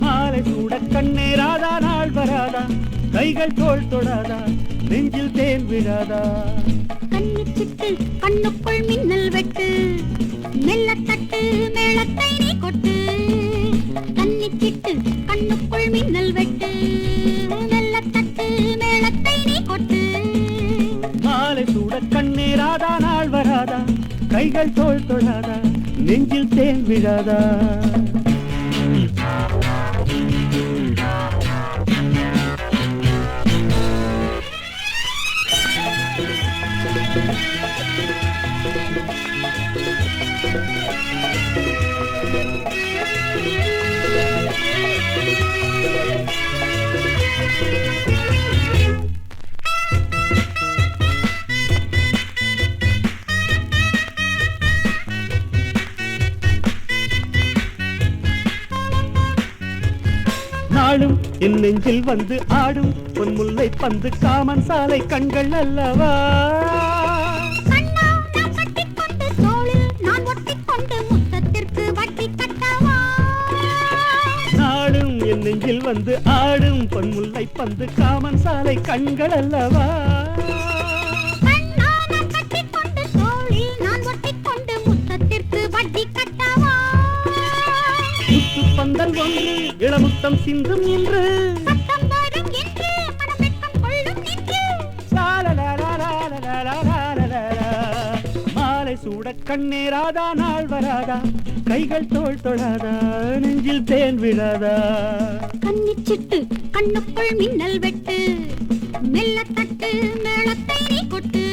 மாலை சூட கண்ணேராதா நாள் வராதா கைகள் தோள் தொடாதா நெஞ்சில் தேன் விழாதா கண்ணிச்சிட்டு கண்ணுக்குள் மின்னல் வெட்டு மெல்ல தட்டு மேளத்தை நீ கொட்டு கண்ணிச்சிட்டு கண்ணுக்குள் மின்னல் வெட்டு மெல்ல தட்டு மேளத்தை நீ கொட்டு மாலை சூட கண்ணேராதா நாள் வராதா கைகள் தோள் தொடாதா நெஞ்சில் தேன் விழாதா நாளும் என் நெஞ்சில் வந்து ஆடும் பொன்முல்லை பந்து காமன் சாலை கண்கள் அல்லவா நாளும் என் நெஞ்சில் வந்து ஆடும் பொன்முல்லை பந்து காமன் சாலை கண்கள் அல்லவா பந்தல் ஒன்று இளமுத்தம் சிந்தும் என்று மாலை சூட கண்ணேராதா நாள் வராதா கைகள் தோள் தொடாதா நெஞ்சில் தேன் விழாதா கண்ணிச்சிட்டு கண்ணுக்குள் மின்னல் வெட்டு மெல்ல தட்டு மேளத்தை நீ கொட்டு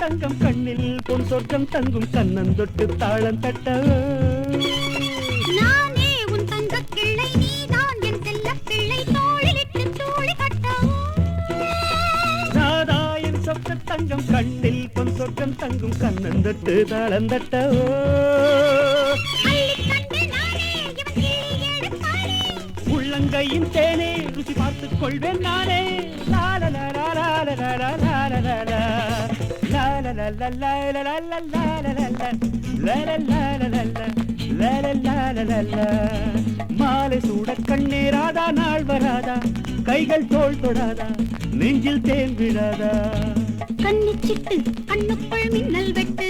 தங்கம் கண்ணில் பொன் சொர்க்கம் தங்கும் கண்ணன் தொட்டு தாளம் தட்டவோ நானே உன் தங்க கிள்ளை நீதான் என் செல்ல பிள்ளை தோளிலிட்டு தூளி கட்டவோ ராதா என் சொக்க தங்கம் கண்ணில் பொன் சொர்க்கம் தங்கும் கண்ணன் தொட்டு தாளம் தட்டவோ உள்ளங்கையின் தேனே ருசி பார்த்துக் கொள்வேன் நானே மாலை சூட கண்ணேராதா நாள் வராதா கைகள் தோள் தொடாதா நெஞ்சில் தேன் விழாதா கண்ணிச்சிட்டு கண்ணுக்குள் மின்னல் வெட்டு